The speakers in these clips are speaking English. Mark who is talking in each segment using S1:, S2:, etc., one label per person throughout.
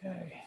S1: Okay.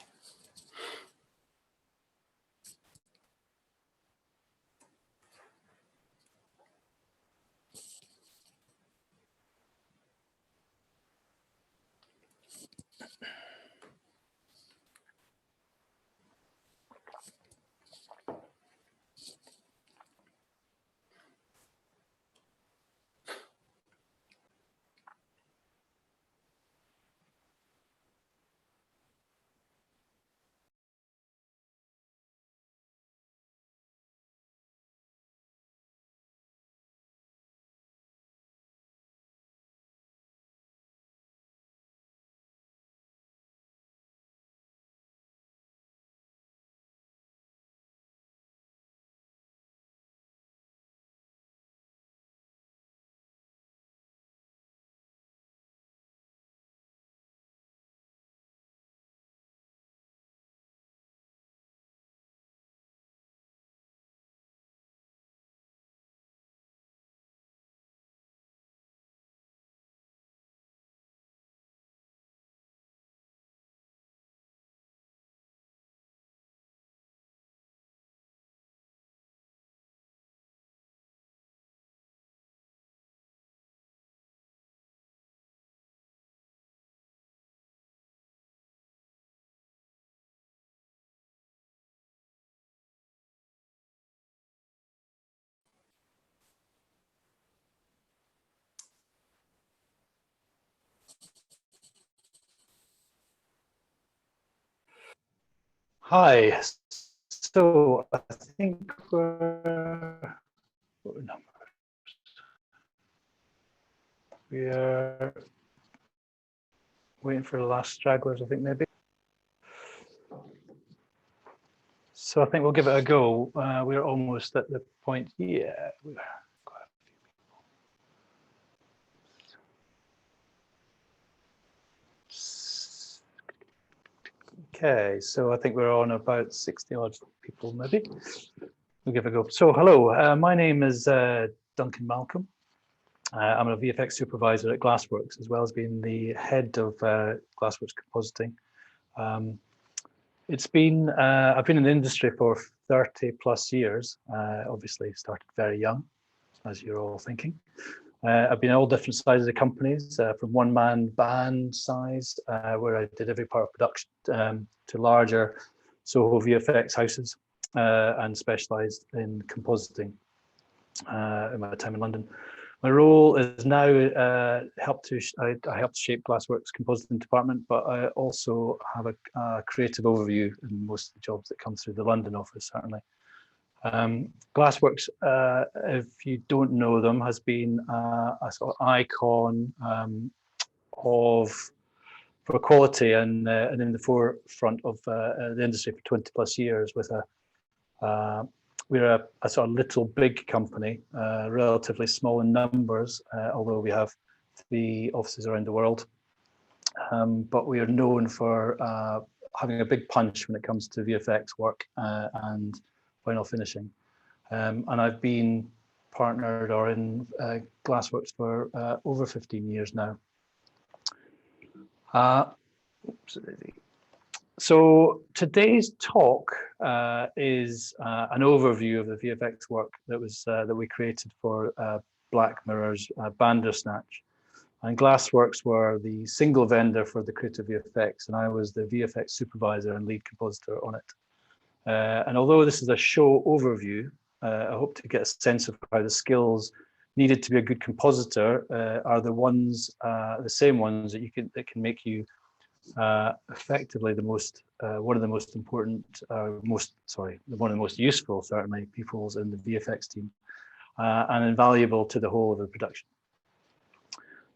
S1: Hi. So I think we're waiting for the last stragglers, I think maybe. So I think we'll give it a go. We're almost at the point. Yeah, we're quite a few people. Okay, so I think we're on about 60 odd people maybe. We'll give it a go. So hello, my name is Duncan Malcolm. I'm a VFX supervisor at Glassworks, as well as being the head of Glassworks Compositing. It's been, I've been in the industry for 30 plus years, obviously started very young, as you're all thinking. I've been in all different sizes of companies, from one-man band size, where I did every part of production, to larger Soho VFX houses, and specialised in compositing in my time in London. My role is now I helped to shape Glassworks compositing department, but I also have a creative overview in most of the jobs that come through the London office, certainly. Glassworks, if you don't know them, has been a sort of icon for quality and in the forefront of the industry for 20 plus years with we're a sort of little big company, relatively small in numbers, although we have 3 offices around the world. But we are known for having a big punch when it comes to VFX work and final finishing. And I've been partnered or in Glassworks for over 15 years now. So today's talk is an overview of the VFX work that we created for Black Mirror's Bandersnatch. And Glassworks were the single vendor for the creative VFX, and I was the VFX supervisor and lead compositor on it. And although this is a show overview, I hope to get a sense of how the skills needed to be a good compositor are the same ones that can make you effectively one of the most important, one of the most useful, certainly, peoples in the VFX team, and invaluable to the whole of the production.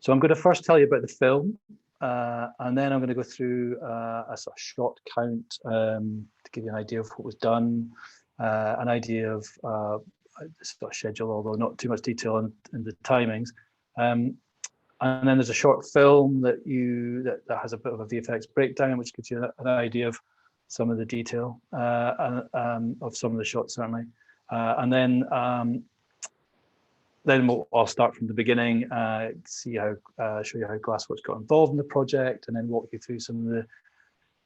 S1: So I'm going to first tell you about the film, and then I'm going to go through a sort of shot count to give you an idea of what was done, an idea of the sort of schedule, although not too much detail in the timings. And then there's a short film that has a bit of a VFX breakdown, which gives you an idea of some of the detail of some of the shots, certainly. And then I'll start from the beginning, show you how Glassworks got involved in the project, and then walk you through some of the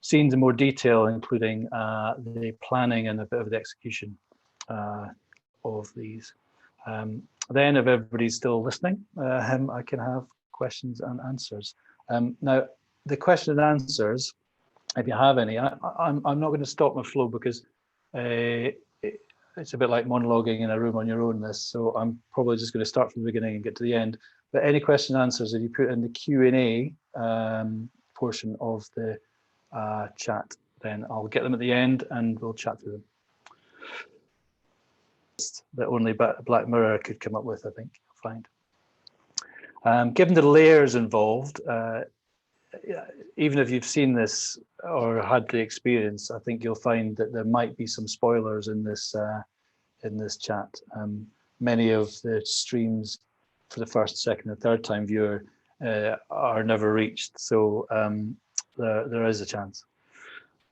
S1: scenes in more detail, including the planning and a bit of the execution of these. Then, if everybody's still listening, I can have questions and answers. Now, the question and answers, if you have any, I'm not going to stop my flow because it's a bit like monologuing in a room on your own. So I'm probably just going to start from the beginning and get to the end. But any question and answers, if you put in the Q&A portion of the chat, then I'll get them at the end and we'll chat through them. That only Black Mirror could come up with, I think, you'll find. Given the layers involved, even if you've seen this or had the experience, I think you'll find that there might be some spoilers in this chat. Many of the streams for the first, second, and third time viewer are never reached, so there is a chance.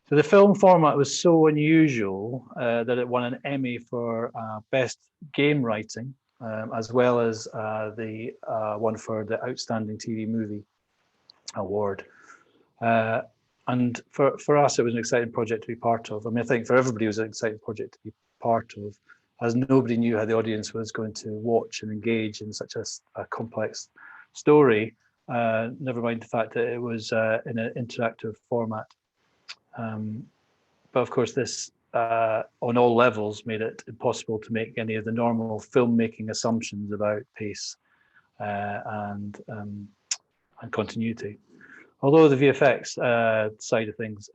S1: So the film format was so unusual that it won an Emmy for Best Game Writing, as well as the one for the Outstanding TV Movie Award. And for us, it was an exciting project to be part of. I mean, I think for everybody, it was an exciting project to be part of, as nobody knew how the audience was going to watch and engage in such a complex story, never mind the fact that it was in an interactive format. But of course, this on all levels made it impossible to make any of the normal filmmaking assumptions about pace and continuity. Although the VFX side of things,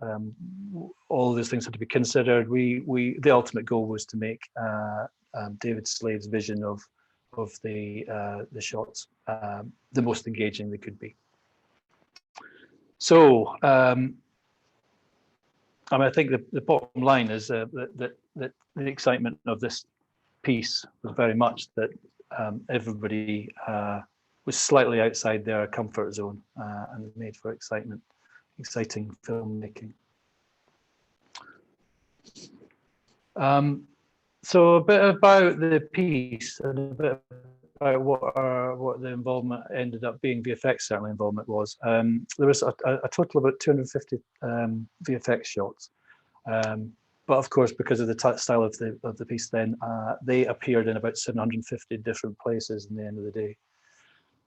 S1: all of those things had to be considered. The ultimate goal was to make David Slade's vision of the shots the most engaging they could be. So I mean, I think the bottom line is that the excitement of this piece was very much that everybody was slightly outside their comfort zone and it made for exciting filmmaking. So a bit about the piece and a bit about what the involvement ended up being. VFX certainly involvement was. There was a total of about 250 VFX shots, but of course, because of the style of the piece, then they appeared in about 750 different places in the end of the day.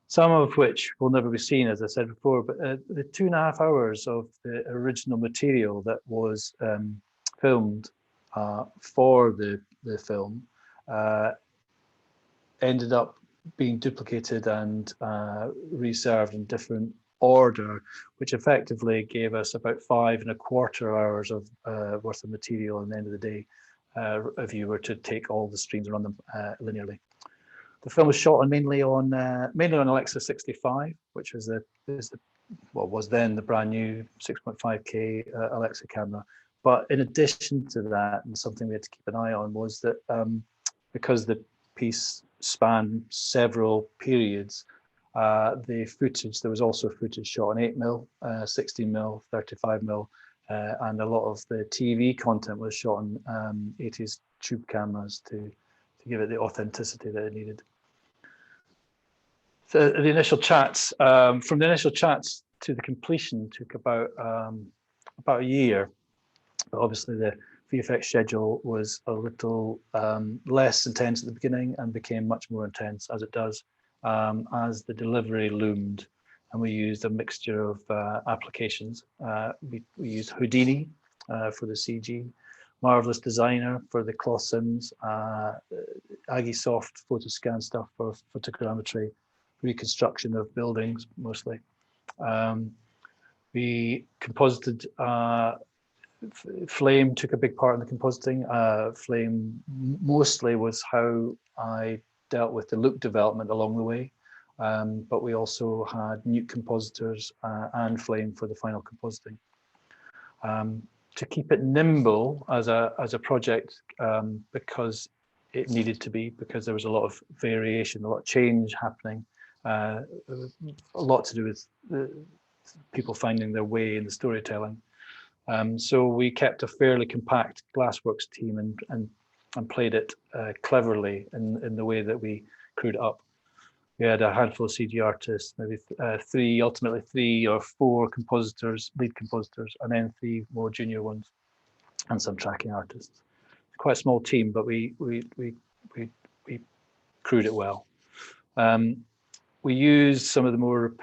S1: Some of which will never be seen, as I said before, but the 2.5 hours of the original material that was filmed for the film ended up being duplicated and reserved in different order, which effectively gave us about 5.25 hours of worth of material at the end of the day, if you were to take all the streams and run them linearly. The film was shot mainly on Alexa 65, which was was then the brand new 6.5K Alexa camera. But in addition to that, and something we had to keep an eye on, was that because the piece spanned several periods, the footage, there was also footage shot on 8mm, 16mm, 35mm, and a lot of the TV content was shot on 80s tube cameras to give it the authenticity that it needed. So the initial chats, from the initial chats to the completion took about a year. But obviously the VFX schedule was a little less intense at the beginning and became much more intense as it does as the delivery loomed, and we used a mixture of applications. We used Houdini for the CG, Marvelous Designer for the cloth sims, Agisoft photoscan stuff for photogrammetry, reconstruction of buildings mostly. We composited, Flame took a big part in the compositing. Flame mostly was how I dealt with the look development along the way, but we also had Nuke compositors and Flame for the final compositing. To keep it nimble as a project, because it needed to be, because there was a lot of variation, a lot of change happening, a lot to do with people finding their way in the storytelling. So we kept a fairly compact Glassworks team and played it cleverly in the way that we crewed it up. We had a handful of CG artists, maybe ultimately three or four compositors, lead compositors, and then three more junior ones, and some tracking artists. Quite a small team, but we crewed it well. We used some of the more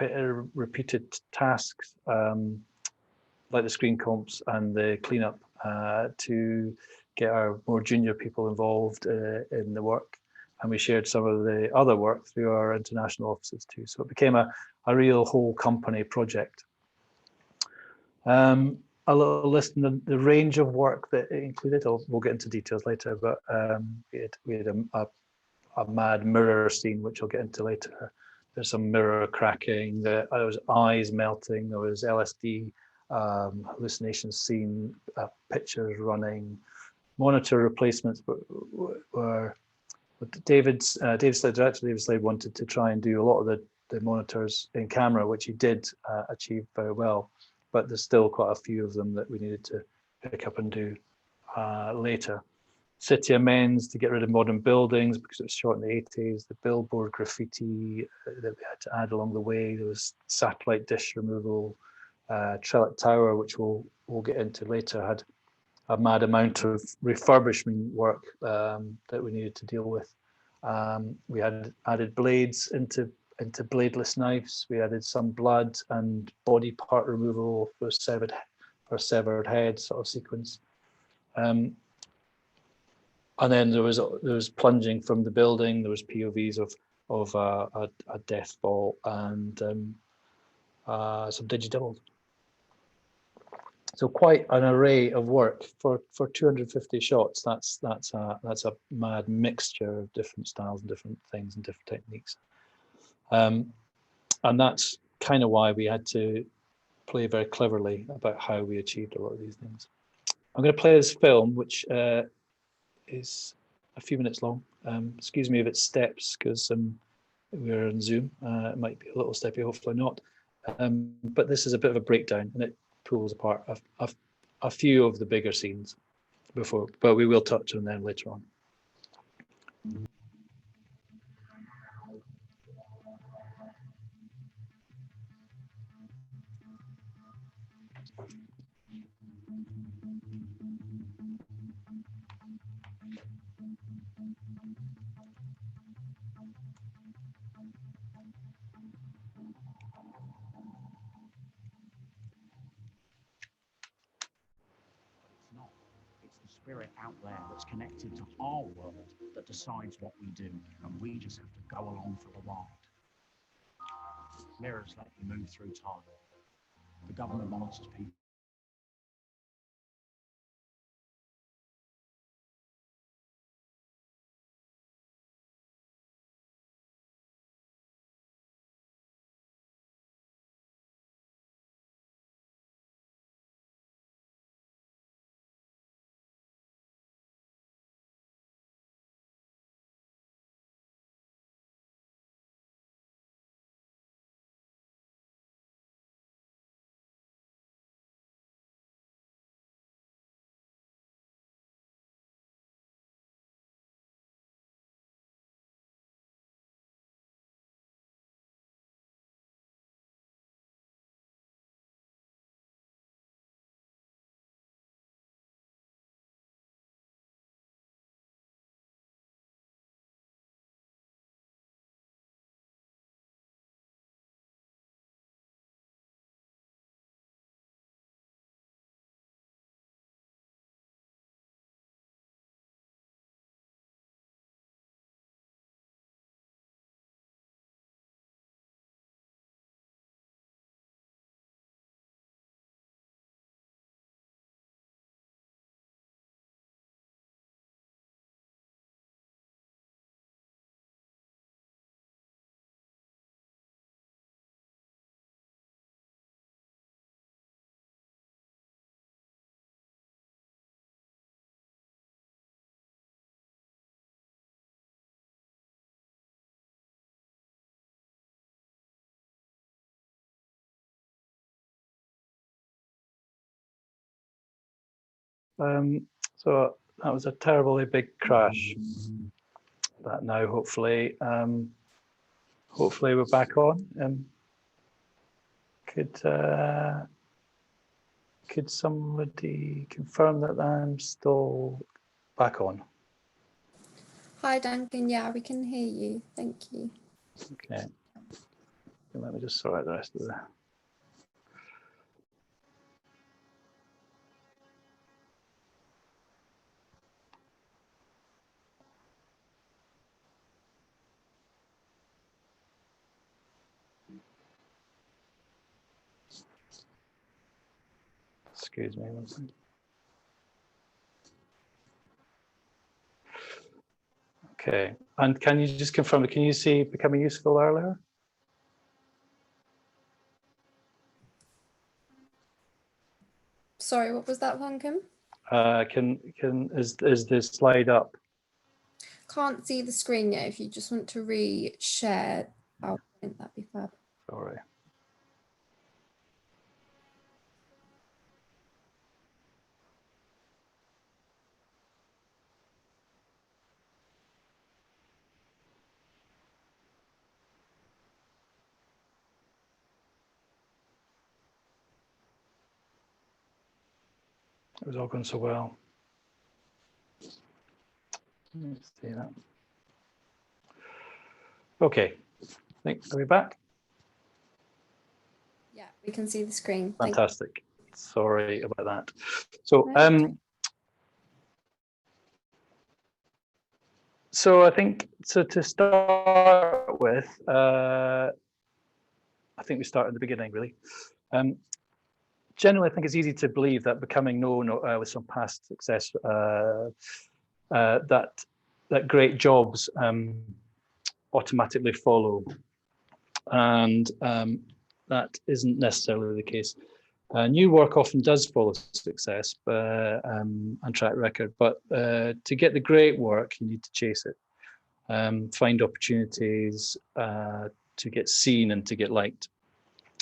S1: repeated tasks, like the screen comps and the cleanup, to get our more junior people involved in the work. And we shared some of the other work through our international offices too. So it became a real whole company project. A little list in the range of work that it included. We'll get into details later, but we had a mad mirror scene, which I'll get into later. There's some mirror cracking, there was eyes melting, there was LSD hallucination scene, pictures running, monitor replacements were David Slade, director David Slade, wanted to try and do a lot of the monitors in camera, which he did achieve very well, but there's still quite a few of them that we needed to pick up and do later. City amends to get rid of modern buildings because it was shot in the 80s, the billboard graffiti that we had to add along the way, there was satellite dish removal, Trellick Tower, which we'll get into later, had a mad amount of refurbishment work that we needed to deal with. We had added blades into bladeless knives. We added some blood and body part removal for severed head sort of sequence. And then there was plunging from the building. There was POVs of a death fall and some digidoubles. So quite an array of work for 250 shots. That's a mad mixture of different styles and different things and different techniques. And that's kind of why we had to play very cleverly about how we achieved a lot of these things. I'm going to play this film, which is a few minutes long. Excuse me if it steps, because we're on Zoom. It might be a little steppy, hopefully not. But this is a bit of a breakdown, and it pulls apart a few of the bigger scenes before, but we will touch on them later on.
S2: Spirit out there that's connected to our world that decides what we do, and we just have to go along for the ride. Mirrors let you move through time. The government monitors people.
S1: So that was a terribly big crash. That now hopefully Hopefully we're back on. Could somebody confirm that I'm still back on?
S3: Hi, Duncan. Yeah, we can hear you. Thank you.
S1: Okay. Let me just sort out the rest of the. Excuse me one second. Okay, and can you just confirm, can you see becoming useful earlier?
S3: Sorry, what was that, Duncan?
S1: Is this slide up?
S3: Can't see the screen yet. If you just want to re-share PowerPoint, that'd be fab.
S1: Sorry. It was all going so well. Let's see that. Okay, are we back?
S3: Yeah, we can see the screen.
S1: Fantastic. Sorry about that. So, so I think, so to start with, I think we start at the beginning, really. Generally, I think it's easy to believe that becoming known with some past success, that great jobs automatically follow, and that isn't necessarily the case. New work often does follow success and track record, but to get the great work, you need to chase it, find opportunities to get seen and to get liked.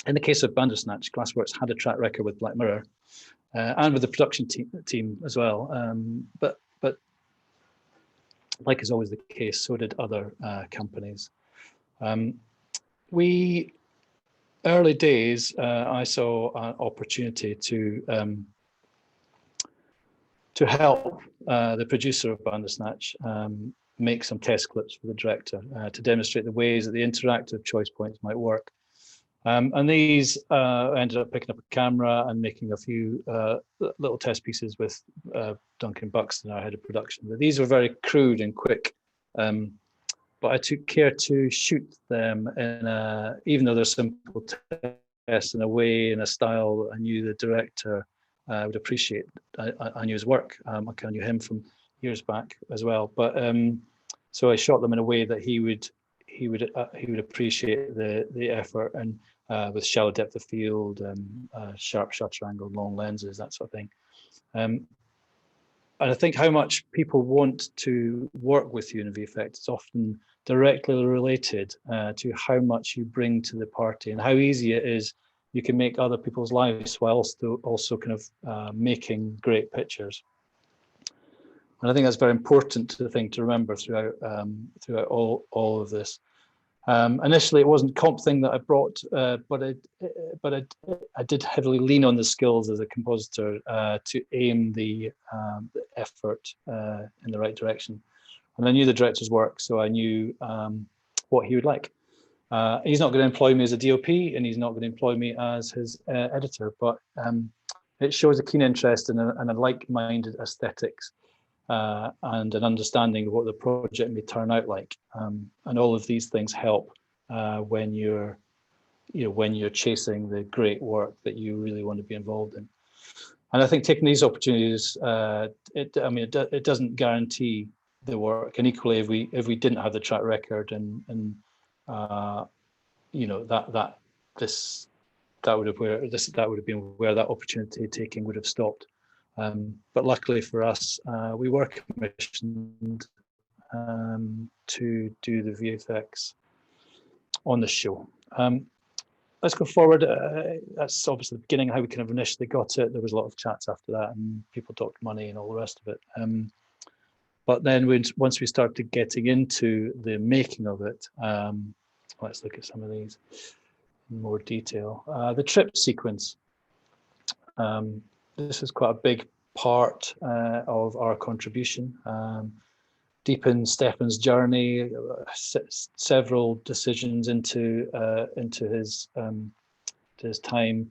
S1: In the case of Bandersnatch, Glassworks had a track record with Black Mirror and with the production team as well. But like is always the case, so did other companies. Early days, I saw an opportunity to help the producer of Bandersnatch make some test clips for the director to demonstrate the ways that the interactive choice points might work. And these ended up picking up a camera and making a few little test pieces with Duncan Buxton, our head of production. But these were very crude and quick, but I took care to shoot them in even though they're simple tests, in a way, in a style that I knew the director would appreciate. I knew his work. I kind of knew him from years back as well. But so I shot them in a way that he would appreciate the effort, and with shallow depth of field, sharp shutter angle, long lenses, that sort of thing. And I think how much people want to work with you in VFX is often directly related to how much you bring to the party and how easy it is. You can make other people's lives while also kind of making great pictures. And I think that's very important to remember throughout all of this. Initially, it wasn't comp thing that I brought, but I did heavily lean on the skills as a compositor to aim the effort in the right direction. And I knew the director's work, so I knew what he would like. He's not going to employ me as a DOP, and he's not going to employ me as his editor, but it shows a keen interest in a like-minded aesthetics. And an understanding of what the project may turn out like, and all of these things help when you're chasing the great work that you really want to be involved in. And I think taking these opportunities, it doesn't guarantee the work. And equally, if we didn't have the track record, and that would have been where that opportunity taking would have stopped. But luckily for us, we were commissioned to do the VFX on the show. Let's go forward. That's obviously the beginning, how we kind of initially got it. There was a lot of chats after that, and people talked money and all the rest of it. But then once we started getting into the making of it, let's look at some of these in more detail. The trip sequence. This is quite a big part of our contribution. Deep in Stefan's journey, several decisions into his time.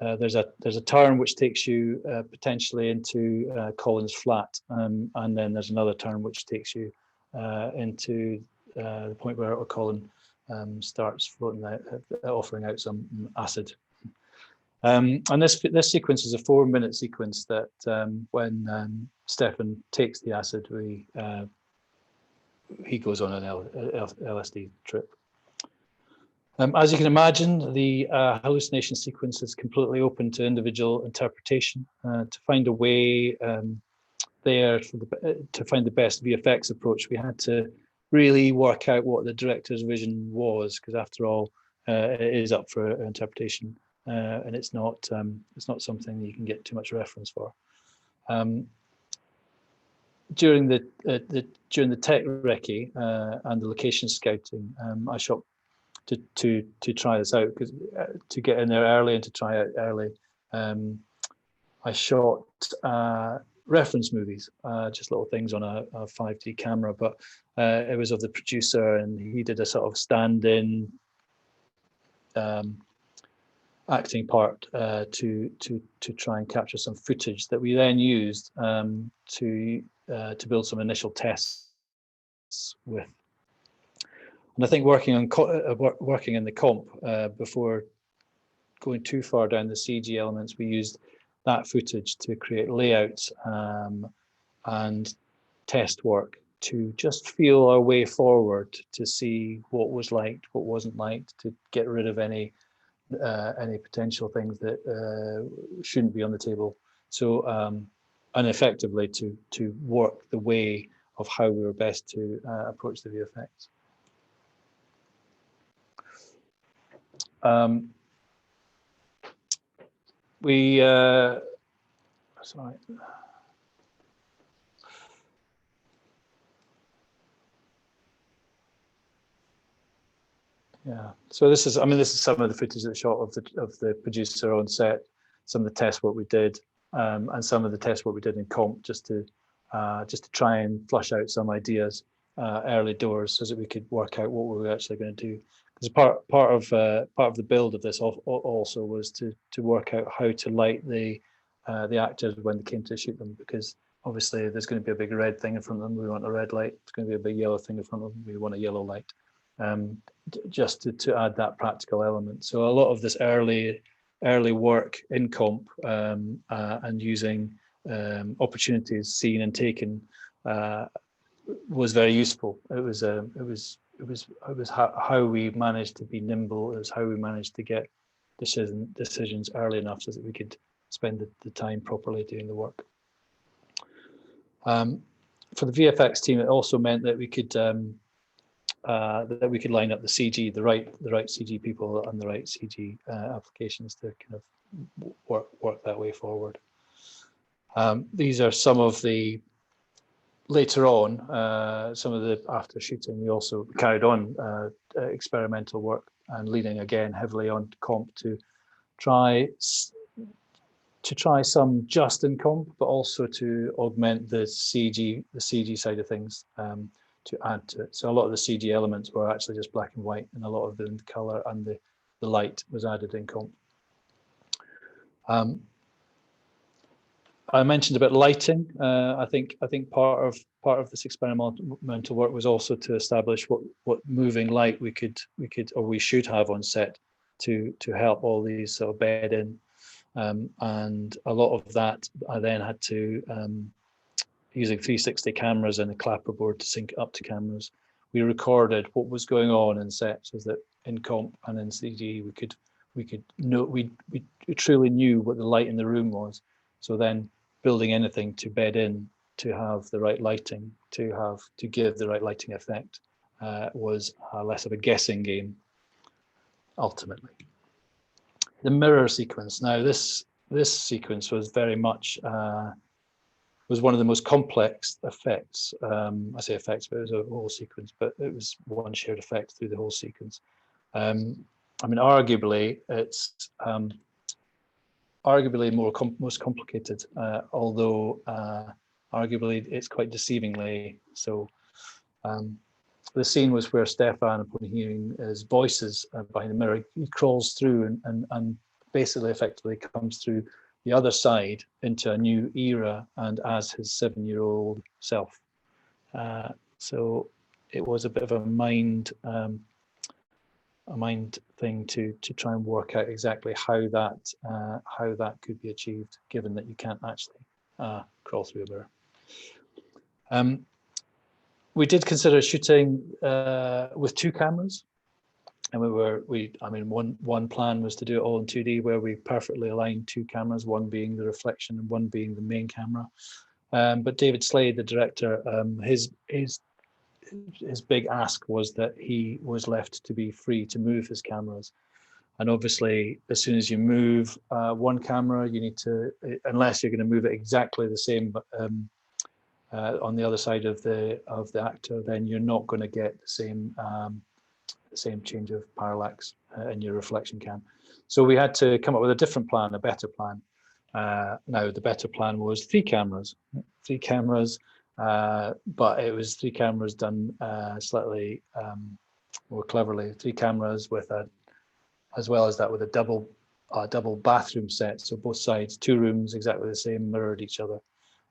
S1: There's a turn which takes you potentially into Colin's flat, and then there's another turn which takes you into the point where Colin starts floating out, offering out some acid. And this sequence is a 4-minute sequence that when Stefan takes the acid, he goes on an LSD trip. As you can imagine, the hallucination sequence is completely open to individual interpretation. To find a way to find the best VFX approach, we had to really work out what the director's vision was, because after all, it is up for interpretation, and it's not something that you can get too much reference for. During the tech recce and the location scouting, I shot to try this out, because to get in there early and to try it early, I shot reference movies, just little things on a 5D camera, but it was of the producer, and he did a sort of stand-in acting part to try and capture some footage that we then used to build some initial tests with. And I think working in the comp before going too far down the CG elements, we used that footage to create layouts and test work to just feel our way forward, to see what was liked, what wasn't liked, to get rid of any potential things that shouldn't be on the table. So and effectively to work the way of how we were best to approach the VFX. Sorry. Yeah. So this is some of the footage that I shot of the producer on set, some of the test work we did, and some of the test work we did in comp, just to try and flush out some ideas early doors, so that we could work out what we were actually going to do. Because part of the build of this also was to work out how to light the actors when they came to shoot them, because obviously there's going to be a big red thing in front of them, we want a red light. It's going to be a big yellow thing in front of them, we want a yellow light. Just to add that practical element. So a lot of this early work in comp and using opportunities seen and taken was very useful. It was how we managed to be nimble. It was how we managed to get decisions early enough so that we could spend the time properly doing the work. For the VFX team, it also meant that we could line up the CG, the right CG people and the right CG applications to kind of work that way forward. These are some of the later on, some of the after shooting. We also carried on experimental work and leaning again heavily on comp to try some just in comp, but also to augment the CG side of things. To add to it. So a lot of the CG elements were actually just black and white, and a lot of the color and the light was added in comp. I mentioned about lighting. I think part of this experimental work was also to establish what moving light we could or we should have on set to help all these sort of bed in, and a lot of that I then had to using 360 cameras and a clapperboard to sync up to cameras. We recorded what was going on in set, so that in comp and in CG we could know, we truly knew what the light in the room was. So then building anything to bed in to have the right lighting, to give the right lighting effect was less of a guessing game ultimately. The mirror sequence. Now this sequence was very much was one of the most complex effects. I say effects, but it was a whole sequence, but it was one shared effect through the whole sequence. I mean, arguably, it's arguably most complicated, although arguably it's quite deceivingly so. The scene was where Stefan, upon hearing his voices behind the mirror, he crawls through and basically effectively comes through the other side into a new era and as his 7-year-old self. So it was a bit of a mind thing to try and work out exactly how that could be achieved, given that you can't actually crawl through a mirror. We did consider shooting with 2 cameras, and one plan was to do it all in 2D, where we perfectly aligned 2 cameras, one being the reflection and one being the main camera. But David Slade, the director, his big ask was that he was left to be free to move his cameras. And obviously, as soon as you move one camera, you need to, unless you're going to move it exactly the same on the other side of the actor, then you're not going to get the same change of parallax in your reflection cam. So we had to come up with a different plan, a better plan. Now the better plan was 3 cameras, but it was 3 cameras done slightly more cleverly. 3 cameras with as well as that, with a double bathroom set. So both sides, 2 rooms exactly the same, mirrored each other.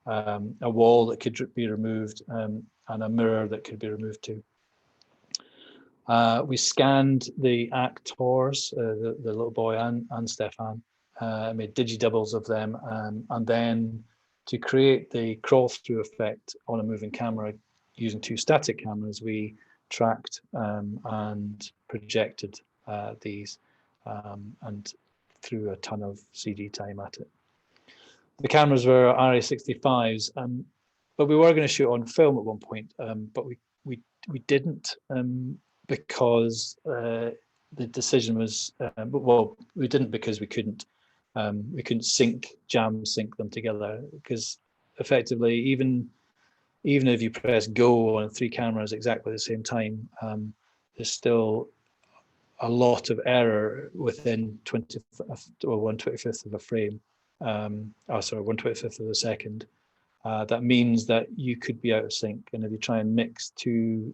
S1: A wall that could be removed, and a mirror that could be removed too. We scanned the actors, the little boy and Stefan, made digi-doubles of them, and then to create the crawl-through effect on a moving camera using 2 static cameras, we tracked and projected these and threw a ton of CG time at it. The cameras were RA65s, but we were going to shoot on film at one point, but we didn't because the decision was well, we didn't because we couldn't jam sync them together, because effectively even if you press go on 3 cameras exactly the same time, there's still a lot of error within 1/25th of a frame. 1/25th of a second. That means that you could be out of sync, and if you try and mix two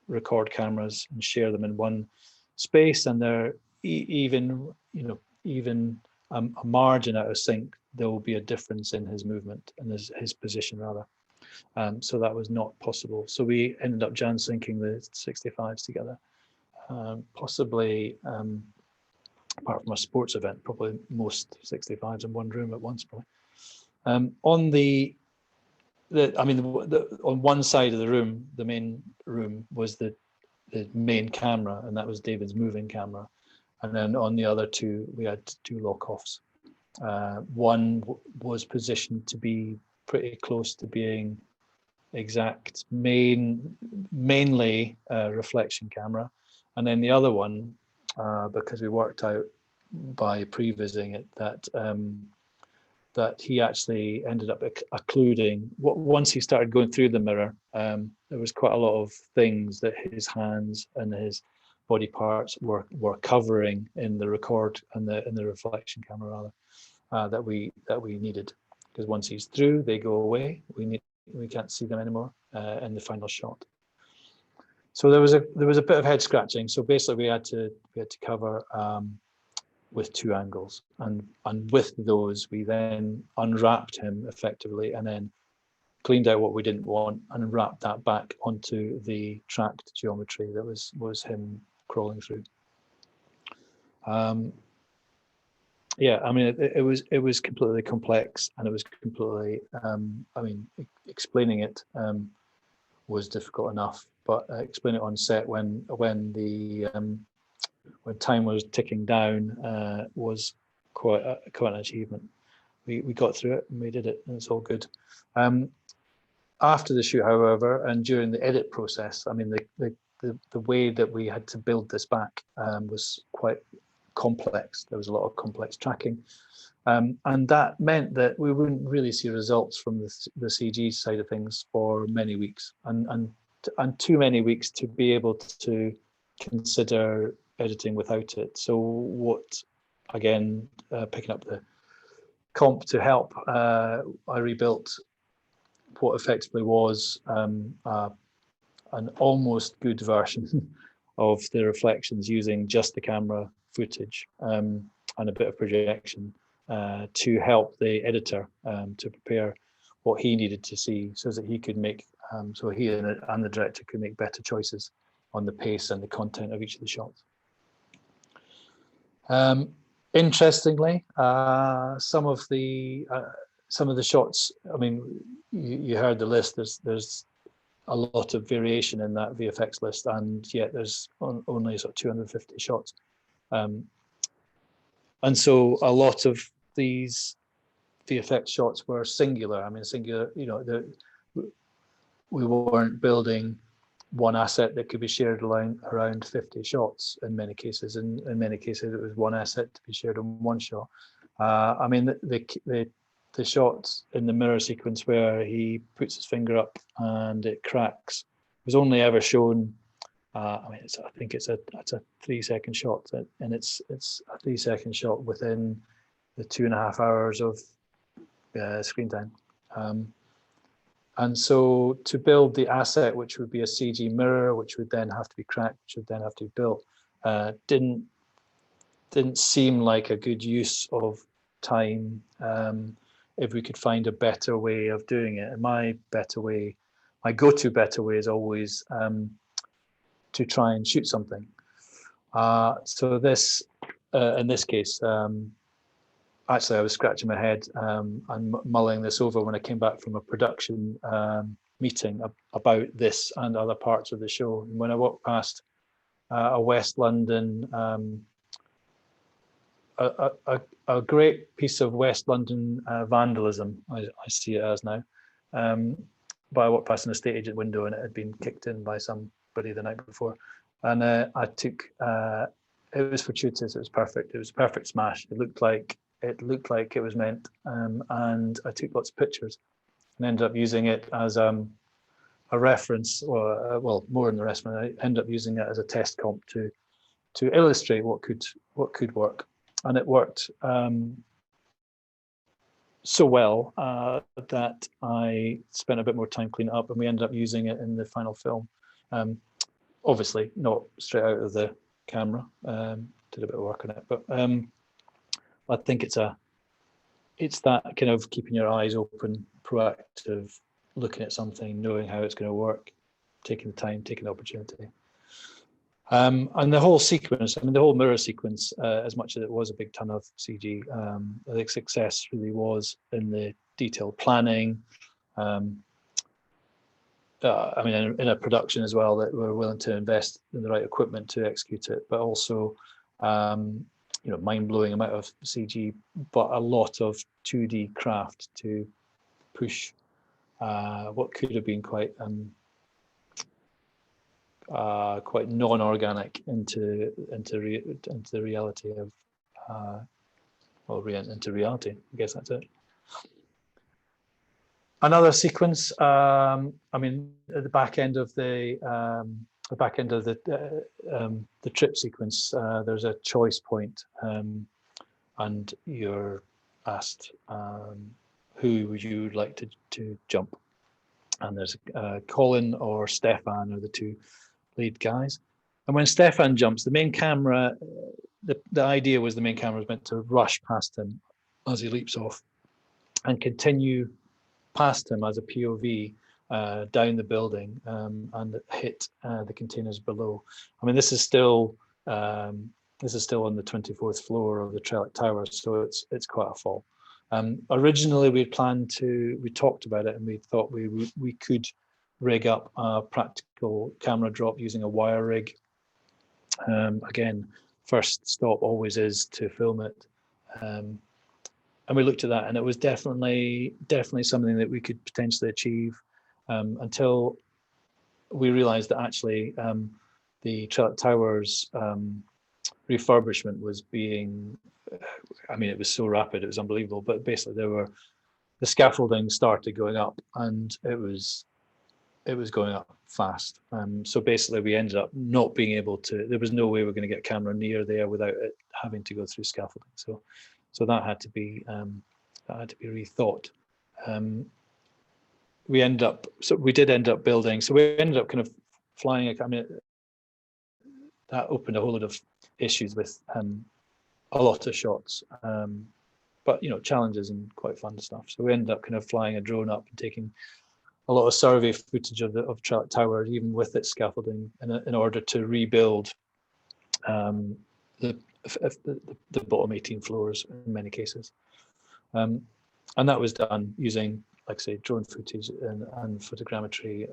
S1: record cameras and share them in one space, and they're even a margin out of sync, there will be a difference in his movement and his position rather. So that was not possible. So we ended up jam syncing the 65s together, possibly. Apart from a sports event, probably most 65s in one room at once, probably. On on one side of the room, the main room, was the main camera, and that was David's moving camera. And then on the other 2, we had 2 lock-offs. One was positioned to be pretty close to being exact mainly reflection camera, and then the other one, because we worked out by pre-visiting it that he actually ended up occluding, once he started going through the mirror, there was quite a lot of things that his hands and his body parts were covering in the record and in the reflection camera rather, that we needed, because once he's through, they go away. We can't see them anymore in the final shot. So there was a bit of head scratching. So basically, we had to cover with 2 angles, and with those, we then unwrapped him effectively, and then cleaned out what we didn't want, and wrapped that back onto the tracked geometry that was him crawling through. Yeah, I mean, it was completely complex, and it was completely. I mean, explaining it was difficult enough, but explaining it on set when time was ticking down was quite an achievement. We got through it and we did it, and it's all good. After the shoot, however, and during the edit process, I mean, the way that we had to build this back was quite complex. There was a lot of complex tracking, and that meant that we wouldn't really see results from the CG side of things for many weeks, and too many weeks to be able to consider editing without it. So what, again, picking up the comp to help, I rebuilt what effectively was an almost good version of the reflections using just the camera footage and a bit of projection to help the editor to prepare what he needed to see, so that he could make, so he and the director could make better choices on the pace and the content of each of the shots. Interestingly, some of the shots, I mean, you heard the list. There's a lot of variation in that VFX list, and yet there's only sort of 250 shots. And so a lot of these VFX shots were singular. I mean, singular, you know, we weren't building one asset that could be shared around 50 shots in many cases. In many cases, it was one asset to be shared in one shot. I mean, the shots in the mirror sequence where he puts his finger up and it cracks was only ever shown. I mean, I think it's a 3-second shot, and it's a 3-second shot within the 2.5 hours of screen time. And so to build the asset, which would be a CG mirror, which would then have to be cracked, which would then have to be built, didn't seem like a good use of time if we could find a better way of doing it. And my go-to better way is always to try and shoot something. So this, in this case, actually, I was scratching my head and mulling this over when I came back from a production meeting about this and other parts of the show. And when I walked past a West London, a great piece of West London vandalism, I see it as now. But I walked past an estate agent window and it had been kicked in by somebody the night before. And I took, it was fortuitous, it was perfect. It was a perfect smash. It looked like it was meant, and I took lots of pictures and ended up using it as a reference, or well, more than a reference. I ended up using it as a test comp to illustrate what could work, and it worked so well that I spent a bit more time cleaning it up, and we ended up using it in the final film. Obviously, not straight out of the camera. Did a bit of work on it, but. I think it's that kind of keeping your eyes open, proactive, looking at something, knowing how it's going to work, taking the time, taking the opportunity. And the whole sequence, I mean, the whole mirror sequence, as much as it was a big ton of CG, the success really was in the detailed planning. I mean, in a production as well, that we're willing to invest in the right equipment to execute it, but also you know, mind-blowing amount of CG, but a lot of 2D craft to push what could have been quite non-organic into the reality of into reality. I guess that's it. Another sequence. I mean, at the back end of the trip sequence, there's a choice point, and you're asked who would you like to jump, and there's Colin or Stefan are the two lead guys. And when Stefan jumps, the main camera, the idea was the main camera was meant to rush past him as he leaps off and continue past him as a POV down the building and hit the containers below. I mean, this is still on the 24th floor of the Trellick Tower, so it's quite a fall. Originally, we talked about it, and we thought we could rig up a practical camera drop using a wire rig. Again, first stop always is to film it. And we looked at that, and it was definitely something that we could potentially achieve until we realized that actually the Trellick Towers refurbishment was being, I mean, it was so rapid, it was unbelievable, but basically the scaffolding started going up, and it was it was going up fast. So basically we ended up not being able to, there was no way we're going to get camera near there without it having to go through scaffolding. So that had to be rethought. We did end up building, so we ended up kind of flying, I mean, that opened a whole lot of issues with a lot of shots, but challenges and quite fun stuff. So we ended up kind of flying a drone up and taking a lot of survey footage of the tower, even with its scaffolding, in order to rebuild the bottom 18 floors in many cases. And that was done using, like I say, drone footage and photogrammetry,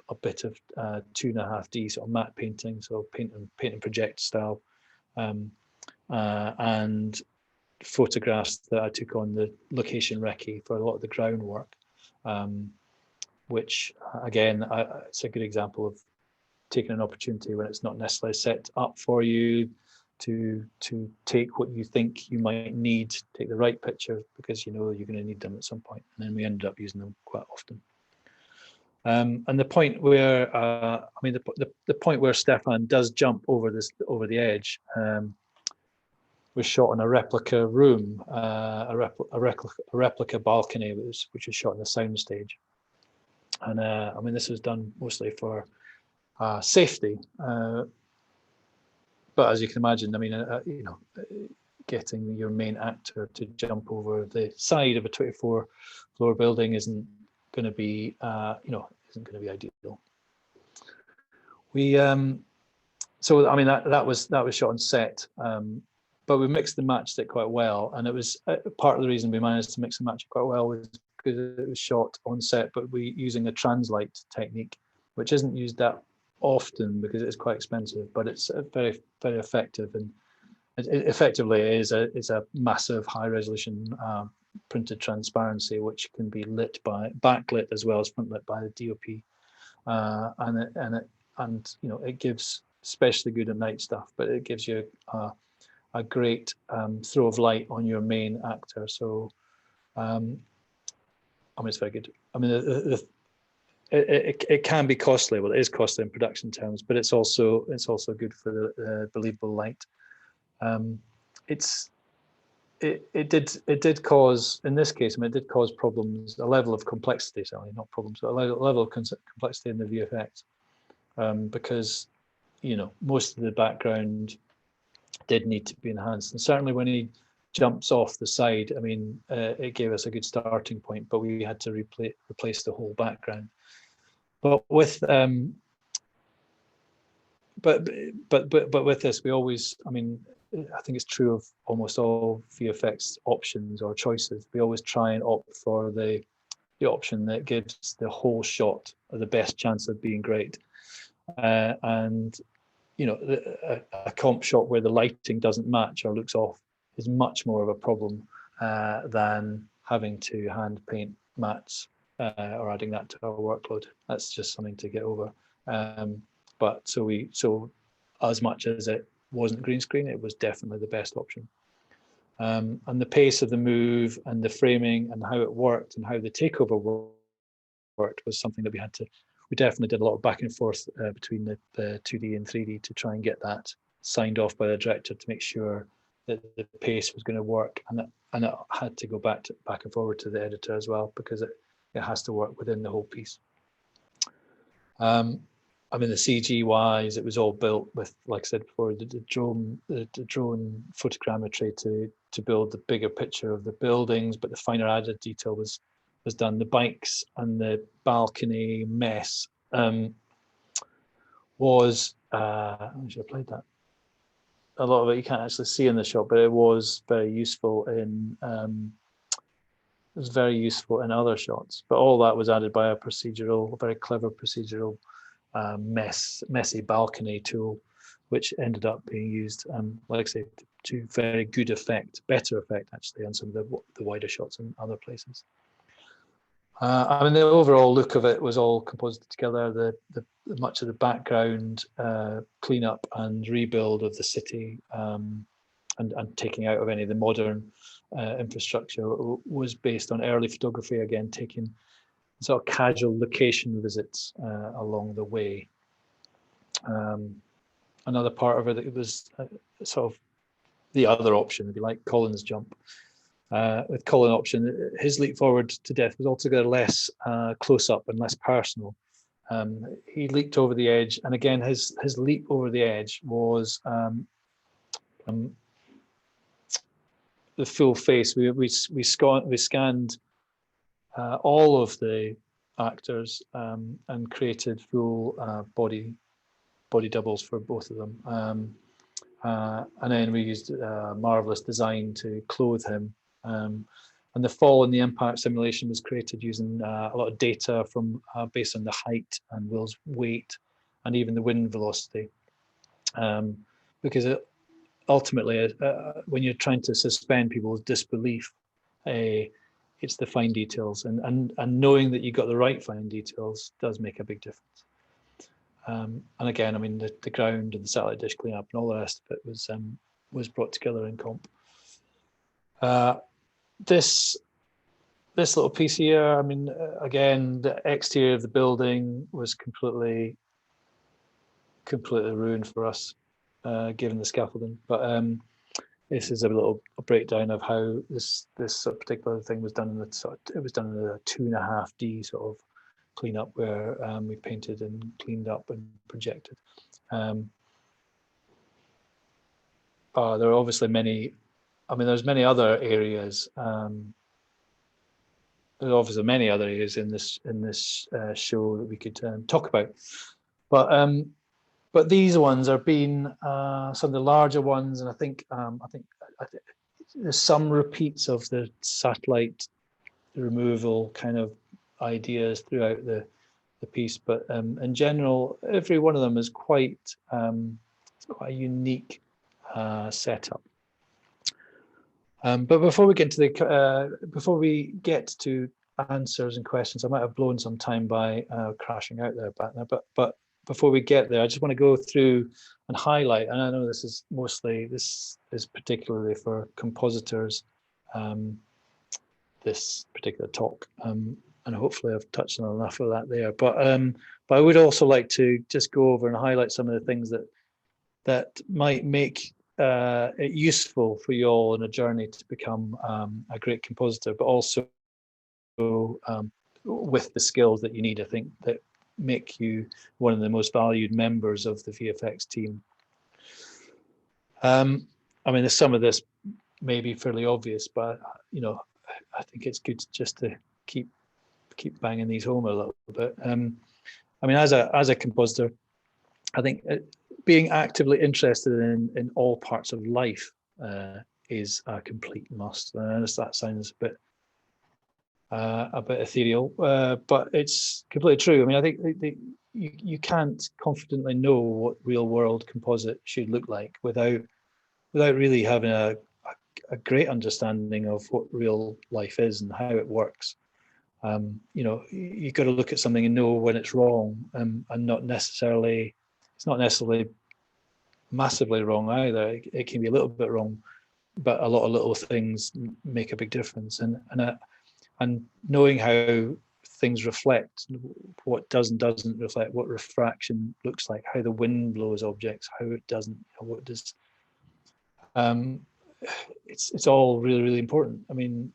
S1: a bit of 2.5D sort of matte painting, so paint and project style, and photographs that I took on the location recce for a lot of the groundwork, which again, it's a good example of taking an opportunity when it's not necessarily set up for you to take what you think you might need, take the right pictures because you're going to need them at some point, and then we ended up using them quite often. And the point where the point where Stefan does jump over the edge was shot in a replica room, a replica balcony, which was shot in a soundstage. And I mean, this was done mostly for safety, but as you can imagine, I mean, getting your main actor to jump over the side of a 24-floor building isn't going to be, isn't going to be ideal. We, so I mean, that was shot on set, but we mixed and matched it quite well, and it was part of the reason we managed to mix and match it quite well was because it was shot on set, but we using a translight technique, which isn't used that often because it's quite expensive, but it's very, very effective, and effectively is a massive high resolution printed transparency which can be lit by backlit as well as front lit by the DOP, and it gives especially good at night stuff, but it gives you a great throw of light on your main actor. So I mean, it's very good. I mean, it can be costly. Well, it is costly in production terms, but it's also good for the believable light. It did cause, in this case, I mean, it did cause problems, a level of complexity, certainly not problems, but a level of complexity in the VFX, because most of the background did need to be enhanced, and certainly when he jumps off the side, I mean, it gave us a good starting point, but we had to replace the whole background. But with but with this, we always, I mean, I think it's true of almost all VFX options or choices. We always try and opt for the option that gives the whole shot the best chance of being great. And a comp shot where the lighting doesn't match or looks off is much more of a problem than having to hand paint mats or adding that to our workload. That's just something to get over. But so as much as it wasn't green screen, it was definitely the best option. And the pace of the move and the framing and how it worked and how the takeover worked was something that we definitely did a lot of back and forth between the 2D and 3D to try and get that signed off by the director to make sure that the pace was going to work, and it had to go back and forward to the editor as well, because it has to work within the whole piece. I mean, the CG wise, it was all built with, like I said before, the drone photogrammetry to build the bigger picture of the buildings, but the finer added detail was done. The bikes and the balcony mess was, I should have played that. A lot of it you can't actually see in the shot, but it was very useful in other shots. But all that was added by a very clever procedural messy balcony tool, which ended up being used, like I say, to very good effect, better effect actually, on some of the wider shots in other places. I mean, the overall look of it was all composited together. The much of the background cleanup and rebuild of the city, and taking out of any of the modern infrastructure was based on early photography. Again, taking sort of casual location visits along the way. Another part of it was sort of the other option, if you like, Colin's jump. With Colin option, his leap forward to death was altogether less close up and less personal. He leaped over the edge, and again, his leap over the edge was the full face. We scanned all of the actors and created full body doubles for both of them. And then we used marvelous design to clothe him. And the fall and the impact simulation was created using a lot of data from based on the height and Will's weight and even the wind velocity. Because ultimately, when you're trying to suspend people's disbelief, it's the fine details, and knowing that you got the right fine details does make a big difference. And again, I mean, the ground and the satellite dish cleanup and all the rest of it was brought together in comp. This little piece here, I mean, again, the exterior of the building was completely ruined for us, given the scaffolding. But this is a little breakdown of how this particular thing was done. It was done in a 2.5D sort of cleanup where we painted and cleaned up and projected. There are obviously many. I mean, there's many other areas. There's obviously many other areas in this show that we could talk about, but these ones are being some of the larger ones, and I think there's some repeats of the satellite removal kind of ideas throughout the piece, but in general, every one of them is quite a unique setup. But before we get to answers and questions, I might have blown some time by crashing out there back there. But before we get there, I just want to go through and highlight. And I know this is particularly for compositors. This particular talk, and hopefully I've touched on enough of that there. But I would also like to just go over and highlight some of the things that might make it useful for you all in a journey to become a great compositor, but also with the skills that you need, I think, that make you one of the most valued members of the VFX team. I mean, some of this may be fairly obvious, but I think it's good just to keep banging these home a little bit. I mean, as a compositor, I think being actively interested in all parts of life is a complete must. And I know that sounds a bit ethereal, but it's completely true. I mean, I think you can't confidently know what real world composite should look like without really having a great understanding of what real life is and how it works. You've got to look at something and know when it's wrong, and it's not necessarily massively wrong either. It can be a little bit wrong, but a lot of little things make a big difference. And knowing how things reflect, what does and doesn't reflect, what refraction looks like, how the wind blows objects, how it doesn't, what does. It's all really, really important. I mean,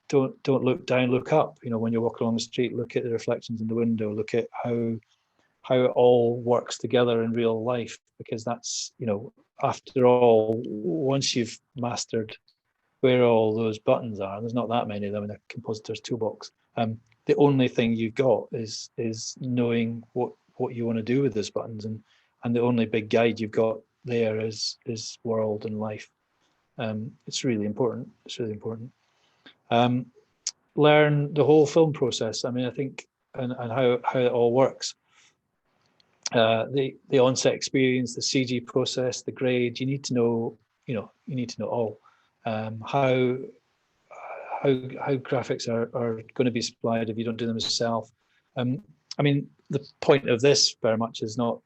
S1: don't look down, look up. When you walk along the street, look at the reflections in the window, look at how it all works together in real life, because that's, after all, once you've mastered where all those buttons are, there's not that many of them in a compositor's toolbox. The only thing you've got is knowing what you want to do with those buttons, and the only big guide you've got there is world and life. It's really important. It's really important. Learn the whole film process. I mean, I think, and how it all works. The on-set experience, the CG process, the grade. You need to know. You need to know all. How graphics are going to be supplied if you don't do them yourself. I mean, the point of this very much is not,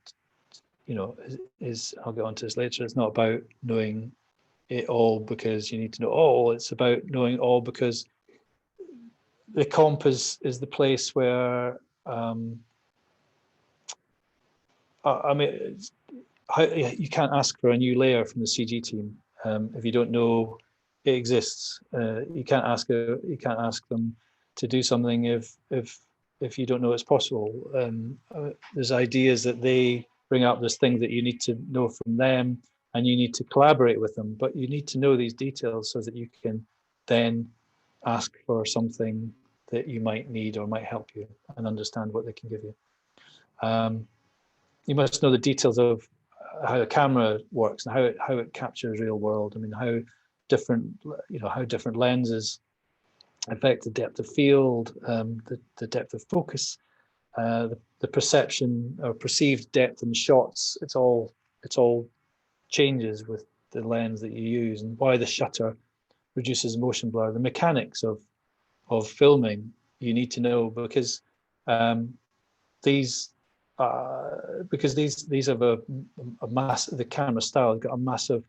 S1: I'll get onto this later. It's not about knowing it all because you need to know all. It's about knowing all because the comp is the place where I mean, you can't ask for a new layer from the CG team if you don't know it exists. You can't ask them to do something if you don't know it's possible. There's ideas that they bring up. There's things that you need to know from them, and you need to collaborate with them. But you need to know these details so that you can then ask for something that you might need or might help you, and understand what they can give you. You must know the details of how the camera works and how it captures real world. I mean, how different lenses affect the depth of field, the depth of focus, the perception or perceived depth in shots. It's all changes with the lens that you use, and why the shutter reduces motion blur. The mechanics of filming you need to know, because these have a mass. The camera style has got a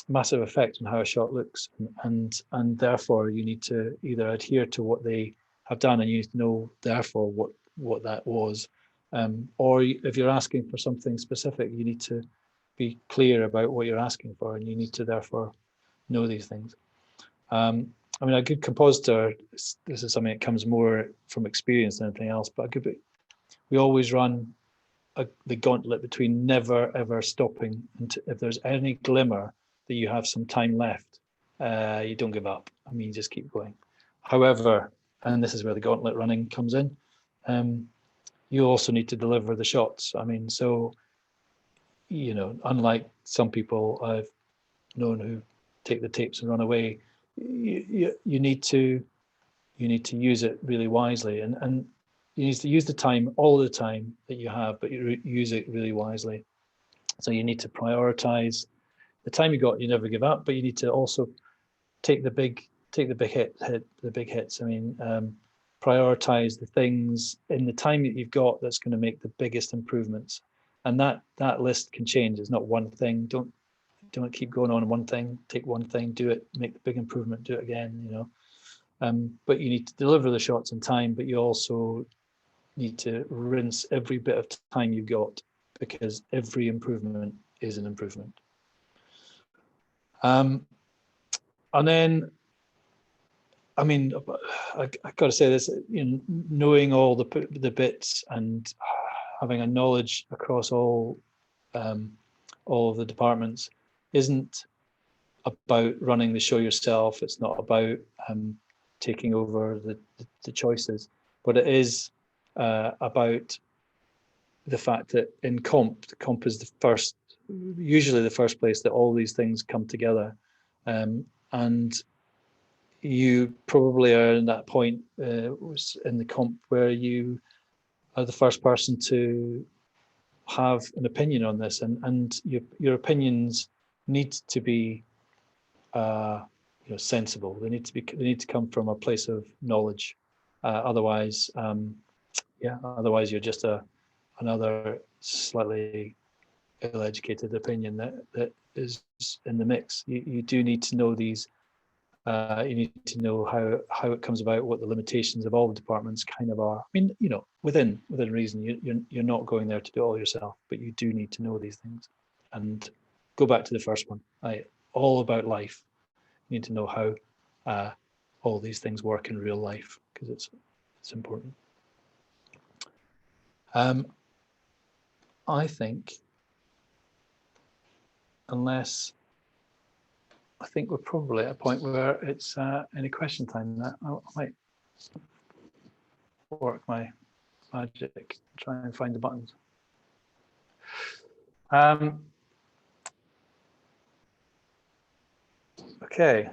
S1: massive effect on how a shot looks, and therefore you need to either adhere to what they have done, and you need to know therefore what that was, or if you're asking for something specific, you need to be clear about what you're asking for, and you need to therefore know these things. I mean, a good compositor, this is something that comes more from experience than anything else, but we always run the gauntlet between never ever stopping, and if there's any glimmer that you have some time left, you don't give up. I mean, you just keep going. However, and this is where the gauntlet running comes in, you also need to deliver the shots. I mean, so, you know, unlike some people I've known who take the tapes and run away, you need to use it really wisely, and you need to use the time, all the time that you have, but you use it really wisely. So you need to prioritize the time you got. You never give up, but you need to also take the big hits. I mean, prioritize the things in the time that you've got that's going to make the biggest improvements, and that list can change. It's not one thing. Don't keep going on one thing. Take one thing, do it, make the big improvement, do it again. You know, but you need to deliver the shots in time, but you also need to rinse every bit of time you've got, because every improvement is an improvement. And then, I mean, I got to say this, you know, knowing all the bits and having a knowledge across all of the departments isn't about running the show yourself. It's not about taking over the choices, but it is about the fact that in comp is usually the first place that all these things come together, and you probably are in that point in the comp where you are the first person to have an opinion on this, and your opinions need to be sensible. They need to come from a place of knowledge. Otherwise you're just another slightly ill-educated opinion that is in the mix. You do need to know these. You need to know how it comes about, what the limitations of all the departments kind of are. I mean, you know, within reason. You're not going there to do it all yourself, but you do need to know these things. And go back to the first one. All about life. You need to know how all these things work in real life, because it's important. I think, I think we're probably at a point where it's any question time. That I might work my magic, try and find the buttons. Okay.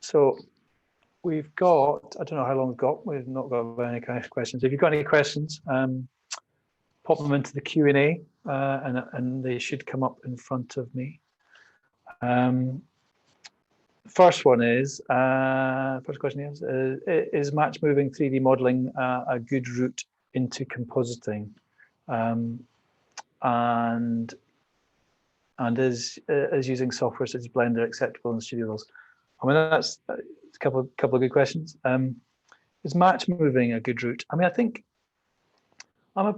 S1: So we've got, I don't know how long we've got. We've not got any kind of questions. If you've got any questions, pop them into the Q&A, and they should come up in front of me. First one is, first question is match moving 3D modeling a good route into compositing? And is using software such as Blender acceptable in studio roles? I mean, that's a couple of good questions. Is match moving a good route? I mean, I think I'm a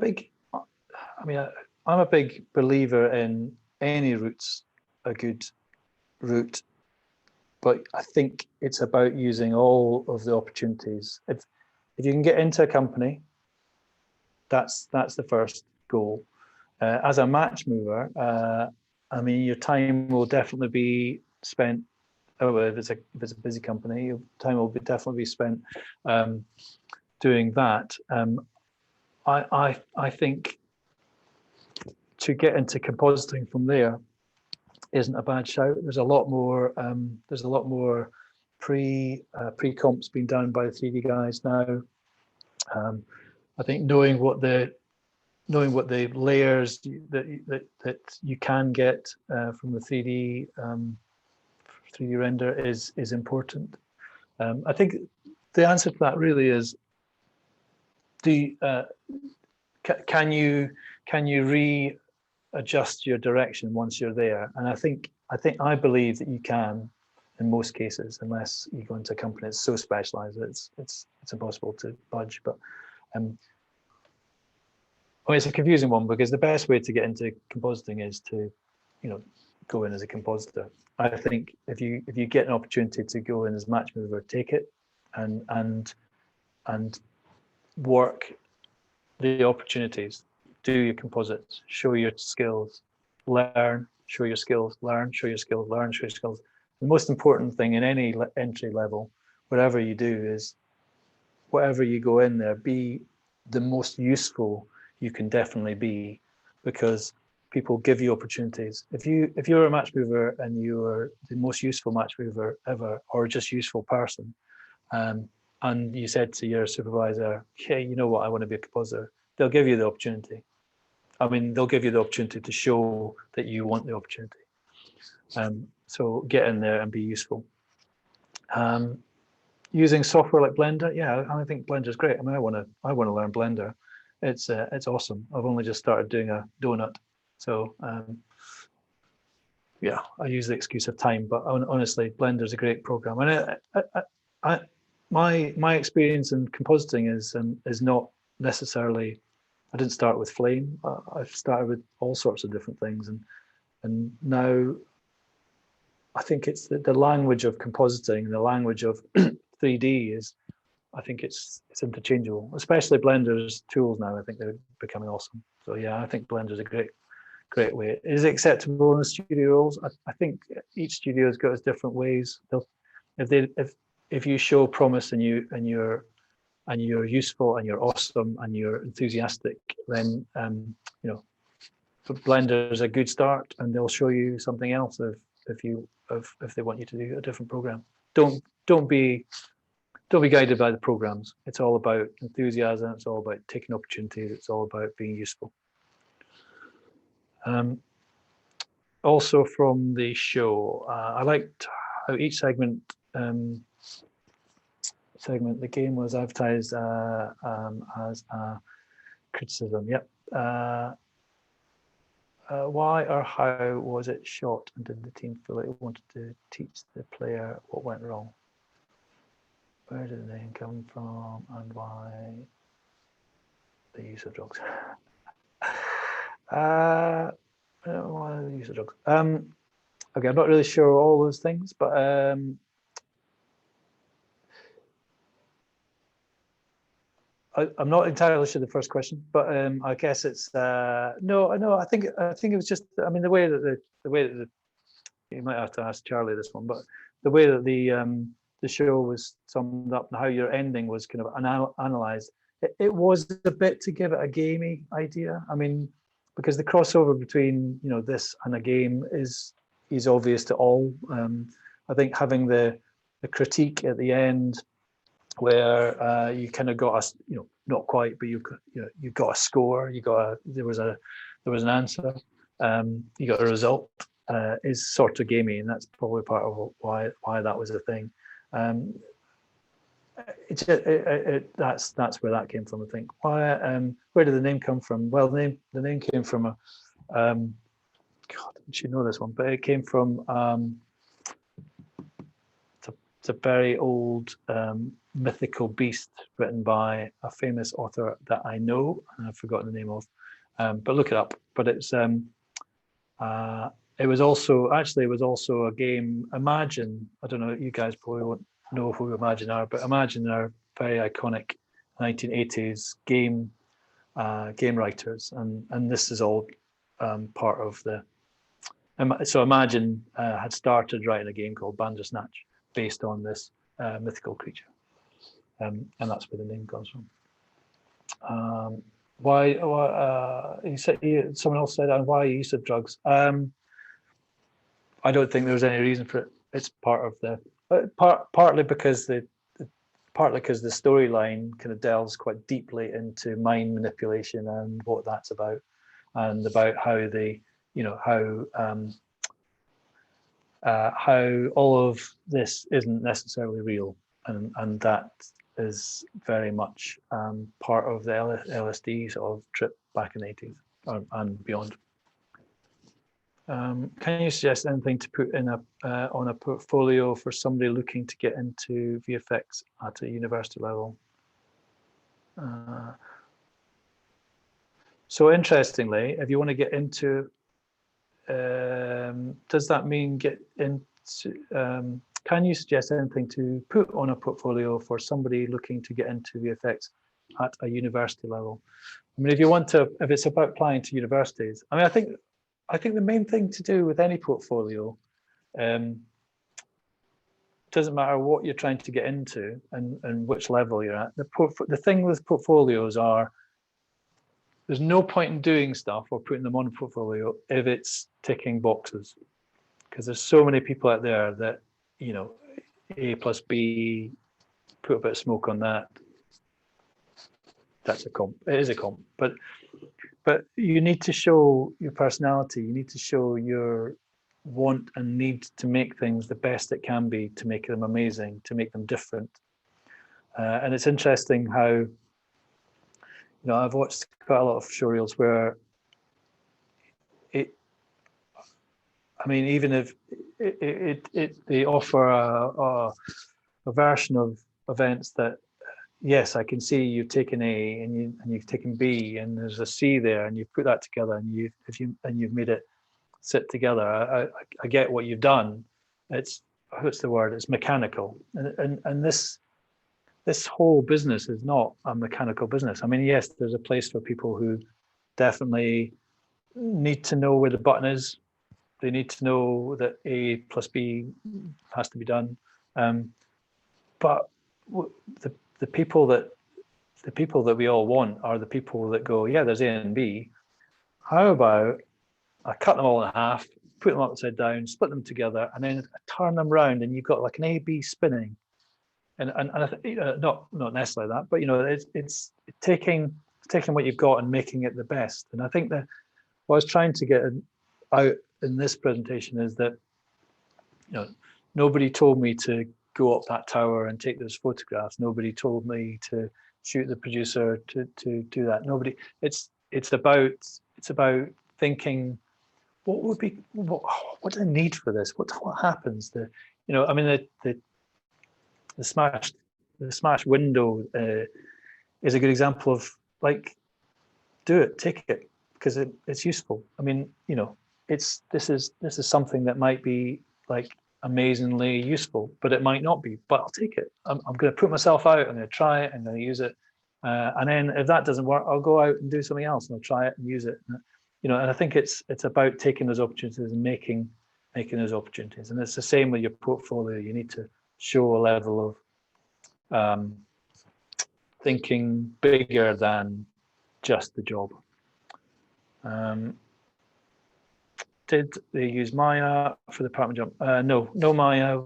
S1: big believer in any route's a good route, but I think it's about using all of the opportunities. If you can get into a company, that's the first goal. As a match mover, I mean, your time will definitely be spent. Oh, if it's a busy company, your time will definitely be spent doing that. I think to get into compositing from there isn't a bad shout. There's a lot more pre-comps being done by the 3D guys now. I think knowing what the layers that you can get from the 3D render is important. I think the answer to that really is: can you readjust your direction once you're there? And I believe that you can in most cases, unless you go into a company that's so specialized that it's impossible to budge. But it's a confusing one, because the best way to get into compositing is to, go in as a compositor. I think if you get an opportunity to go in as match mover, take it and work the opportunities. Do your composites, show your skills, learn, show your skills, learn, show your skills, learn, show your skills. The most important thing in any entry level, whatever you do, is whatever you go in there, be the most useful you can definitely be, because people give you opportunities. If you're a match mover and you're the most useful match mover ever, or just useful person, and you said to your supervisor, hey, you know what, I want to be a composer, they'll give you the opportunity. I mean, they'll give you the opportunity to show that you want the opportunity. So get in there and be useful. Using software like Blender, yeah, I think Blender is great. I mean, I want to learn Blender. It's awesome. I've only just started doing a donut, so yeah, I use the excuse of time, but honestly, Blender is a great program. And my experience in compositing is not necessarily. I didn't start with Flame. I've started with all sorts of different things, and now I think it's the language of compositing, the language of 3D is. I think it's interchangeable, especially Blender's tools now. I think they're becoming awesome. So yeah, I think Blender's a great way. Is it acceptable in the studio roles? I think each studio's got its different ways. If you show promise and you're useful and you're awesome and you're enthusiastic, then Blender is a good start, and they'll show you something else if they want you to do a different program. Don't be guided by the programs. It's all about enthusiasm. It's all about taking opportunities. It's all about being useful. Also from the show, I liked how each segment the game was advertised as a criticism. Yep. Why or how was it shot, and did the team feel it wanted to teach the player what went wrong? Where did the name come from, and why the use of drugs? Why the use of drugs? Okay, I'm not really sure all those things, but I'm not entirely sure the first question, but I guess it's no. I think it was just. I mean, the way that you might have to ask Charlie this one, but the way that the show was summed up and how your ending was kind of analyzed, it was a bit to give it a gamey idea. I mean, because the crossover between this and a game is obvious to all. I think having the critique at the end, where you kind of got a not quite, but you got a score, there was an answer, you got a result, is sort of gamey, and that's probably part of why that was a thing. That's where that came from, I think. Where did the name come from? Well, the name came from a God, you should know this one, but it came from it's a very old mythical beast written by a famous author that I know, and I've forgotten the name of, but look it up. But it was also a game. Imagine, I don't know, you guys probably won't know who Imagine are, but Imagine are very iconic 1980s game writers, and this is all part of the. So Imagine had started writing a game called Bandersnatch based on this mythical creature, and that's where the name comes from. Why? You said someone else said, and why use of drugs? I don't think there was any reason for it. It's part of the partly because the storyline kind of delves quite deeply into mind manipulation and what that's about, and about how they, how all of this isn't necessarily real, and that is very much part of the LSD sort of trip back in the 80s and beyond. Can you suggest anything to put in on a portfolio for somebody looking to get into VFX at a university level? So interestingly, if you want to get into, does that mean get into? Can you suggest anything to put on a portfolio for somebody looking to get into VFX at a university level? I mean, if it's about applying to universities, I mean, I think the main thing to do with any portfolio, doesn't matter what you're trying to get into and which level you're at. The thing with portfolios are, there's no point in doing stuff or putting them on a portfolio if it's ticking boxes, because there's so many people out there that, A plus B, put a bit of smoke on that. That's a comp. It is a comp, but you need to show your personality. You need to show your want and need to make things the best it can be, to make them amazing, to make them different. And it's interesting how, I've watched quite a lot of showreels where even if they offer a version of events that, yes, I can see you've taken A and you've taken B and there's a C there, and you've put that together and you've made it sit together. I get what you've done. It's mechanical, and this whole business is not a mechanical business. I mean, yes, there's a place for people who definitely need to know where the button is. They need to know that A plus B has to be done. But the people that we all want are the people that go, yeah, there's A and B. How about I cut them all in half, put them upside down, split them together, and then turn them round, and you've got like an A/B spinning. And I think, not necessarily that, but it's taking what you've got and making it the best. And I think that what I was trying to get out in this presentation is that, nobody told me to go up that tower and take those photographs. Nobody told me to shoot the producer to do that. Nobody. It's about thinking, what do I need for this? What happens? The smashed window is a good example of, like, do it, take it, because it's useful. I mean, this is something that might be like amazingly useful, but it might not be. But I'll take it. I'm going to put myself out. I'm going to try it. I'm going to use it, and then if that doesn't work, I'll go out and do something else, and I'll try it and use it. And I think it's about taking those opportunities and making those opportunities. And it's the same with your portfolio. You need to show a level of thinking bigger than just the job. Did they use Maya for the apartment jump? No Maya.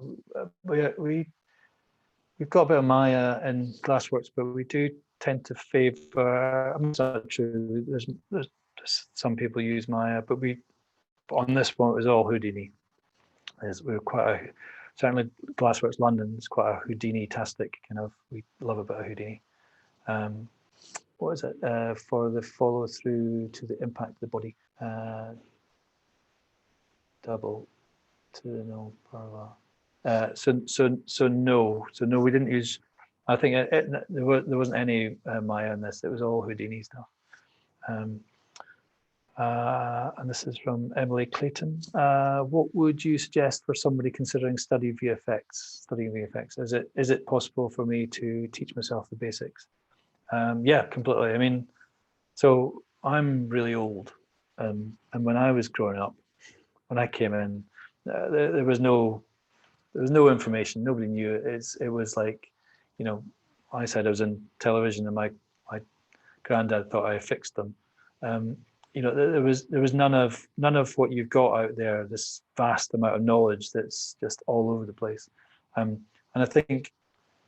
S1: We've got a bit of Maya in Glassworks, but we do tend to favour. I'm not true. There's some people use Maya, but on this one it was all Houdini. We're certainly Glassworks London is quite a Houdini-tastic kind of. We love a bit of Houdini. What is it for the follow through to the impact of the body? Double to the null parallel. So no, we didn't use. I think there wasn't any Maya in this. It was all Houdini stuff. And this is from Emily Clayton. What would you suggest for somebody considering studying VFX? Is it possible for me to teach myself the basics? Yeah, completely. I mean, so I'm really old, and when I was growing up, when I came in, there was no information. Nobody knew it. It was like, you know, I said I was in television, and my granddad thought I fixed them. You know, there was none of what you've got out there. This vast amount of knowledge that's just all over the place. And I think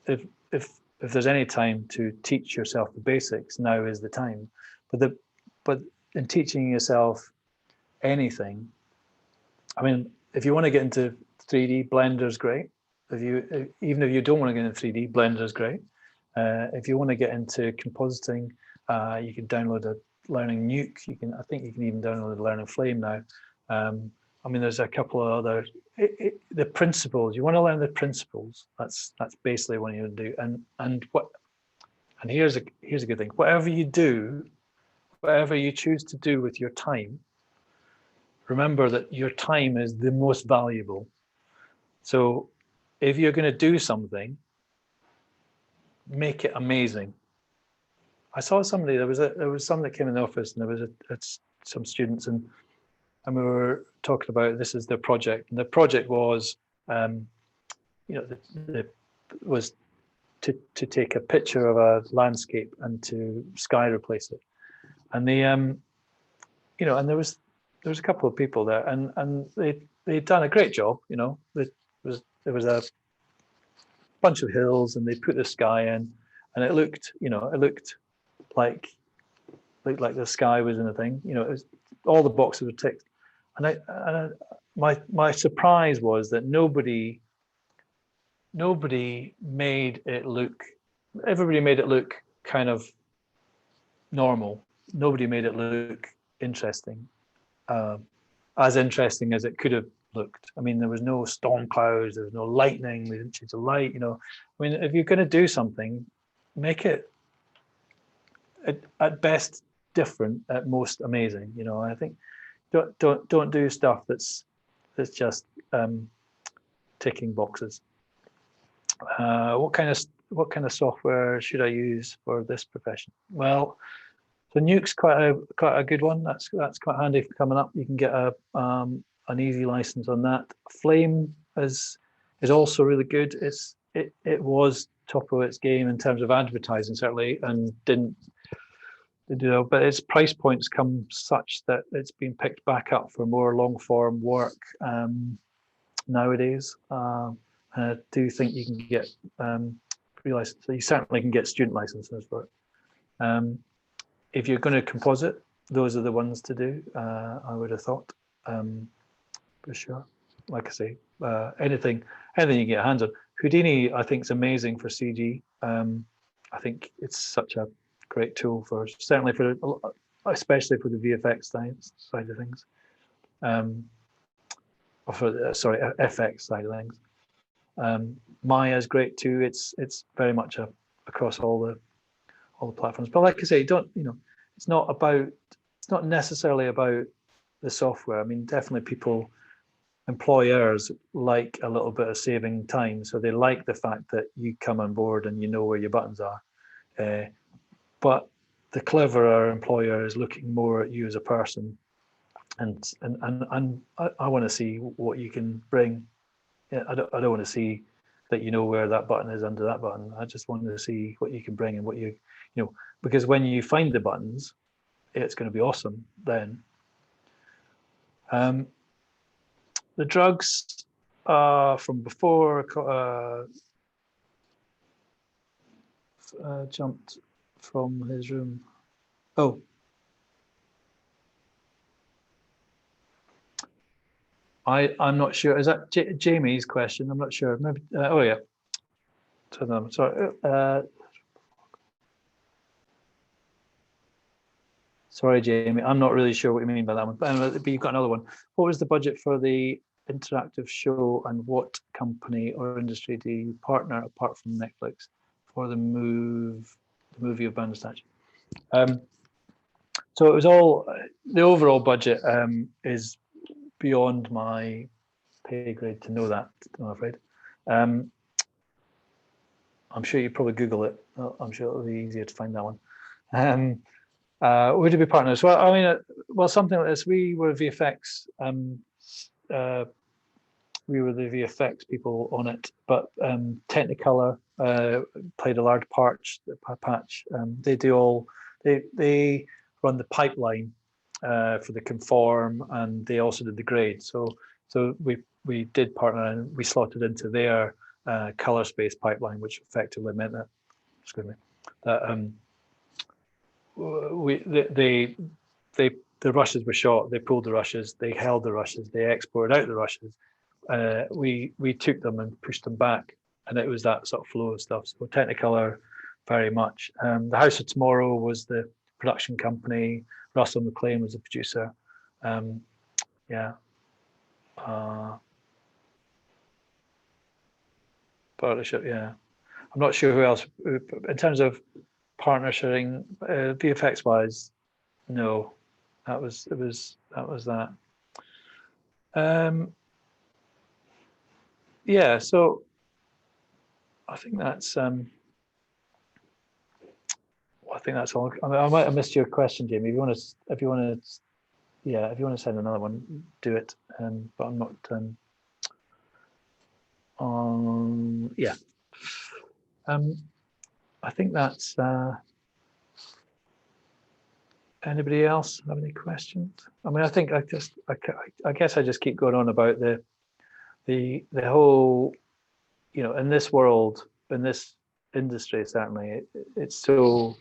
S1: if there's any time to teach yourself the basics, now is the time. But in teaching yourself anything, I mean, if you want to get into 3D, Blender's great. Even if you don't want to get into 3D, Blender's great. If you want to get into compositing, you can download a Learning Nuke. I think you can even download a Learning Flame now. I mean, there's a couple of other the principles. You want to learn the principles. That's basically what you do. And here's a good thing. Whatever you do, whatever you choose to do with your time, remember that your time is the most valuable. So if you're going to do something, make it amazing. I saw somebody, there was someone that came in the office, and there was some students, and we were talking about, this is their project, and the project was, was to take a picture of a landscape and to sky replace it. And and there was a couple of people there, and they'd done a great job. There was a bunch of hills, and they put the sky in, and it looked like the sky was in a thing. It was, all the boxes were ticked, and my surprise was that nobody made it look. Everybody made it look kind of normal. Nobody made it look interesting, as interesting as it could have looked. I mean, there was no storm clouds, there was no lightning, we didn't change the light. I mean, if you're going to do something, make it at best different, at most amazing. I think don't do stuff that's just ticking boxes. What kind of software should I use for this profession? Well, so Nuke's quite a good one. That's quite handy for coming up. You can get an easy license on that. Flame is also really good. It was top of its game in terms of advertising, certainly, and didn't do, but its price points come such that it's been picked back up for more long form work nowadays. I do think you can get pre-license. So you certainly can get student licenses for it. If you're going to composite, those are the ones to do. I would have thought, for sure. Like I say, anything you can get your hands on. Houdini, I think, is amazing for CG. I think it's such a great tool especially for the VFX side of things, or for FX side of things. Maya is great too. It's very much across all the platforms. But like I say, it's not necessarily about the software. I mean, definitely employers like a little bit of saving time, so they like the fact that you come on board and you know where your buttons are. But the cleverer employer is looking more at you as a person, and I want to see what you can bring. I don't want to see that you know where that button is under that button. I just want to see what you can bring and what because when you find the buttons, it's going to be awesome then. The drugs from before jumped from his room. Oh. I'm not sure. Is that Jamie's question? I'm not sure. Maybe. Oh yeah. Sorry. Sorry, Jamie. I'm not really sure what you mean by that one. But you've got another one. What was the budget for the interactive show, and what company or industry do you partner apart from Netflix for the movie of Bandersnatch? So it was all, the overall budget is beyond my pay grade to know that, I'm afraid. I'm sure you probably Google it. I'm sure it'll be easier to find that one. Would it be partners? Well, I mean, well, something like this. We were VFX. We were the VFX people on it, but Technicolor played a large patch. They do all. They run the pipeline for the conform, and they also did the grade. So we did partner, and we slotted into their color space pipeline, which effectively meant that, excuse me, that the rushes were shot. They pulled the rushes. They held the rushes. They exported out the rushes. We took them and pushed them back, and it was that sort of flow of stuff. So Technicolor, very much. The House of Tomorrow was the production company. Russell McLean was the producer. Yeah. Partnership. Yeah. I'm not sure who else in terms of partnering VFX wise. No, that was that. Yeah, so I think that's all. I mean, I might have missed your question, Jamie. If you want to send another one, do it. But I'm not. Yeah. I think that's. Anybody else have any questions? I mean, I think I guess I just keep going on about the whole, in this world, in this industry, certainly, it's so,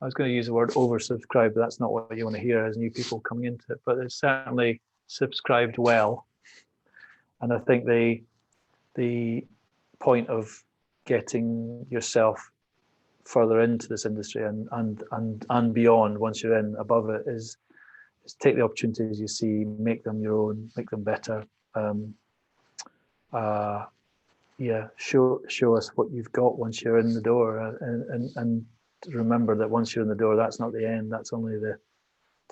S1: I was going to use the word oversubscribed, but that's not what you want to hear as new people coming into it, but it's certainly subscribed well. And I think the point of getting yourself further into this industry and beyond, once you're in above it, is take the opportunities you see, make them your own, make them better. Yeah, show us what you've got once you're in the door, and remember that once you're in the door, that's not the end, that's only the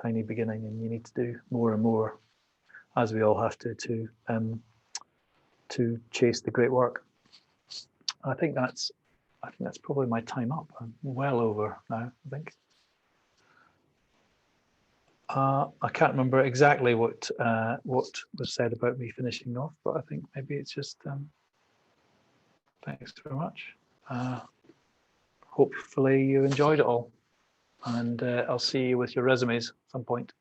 S1: tiny beginning, and you need to do more and more, as we all have to chase the great work. I think that's probably my time up. I'm well over now, I think. I can't remember exactly what was said about me finishing off, but I think maybe it's just thanks very much. Hopefully you enjoyed it all, and I'll see you with your resumes at some point.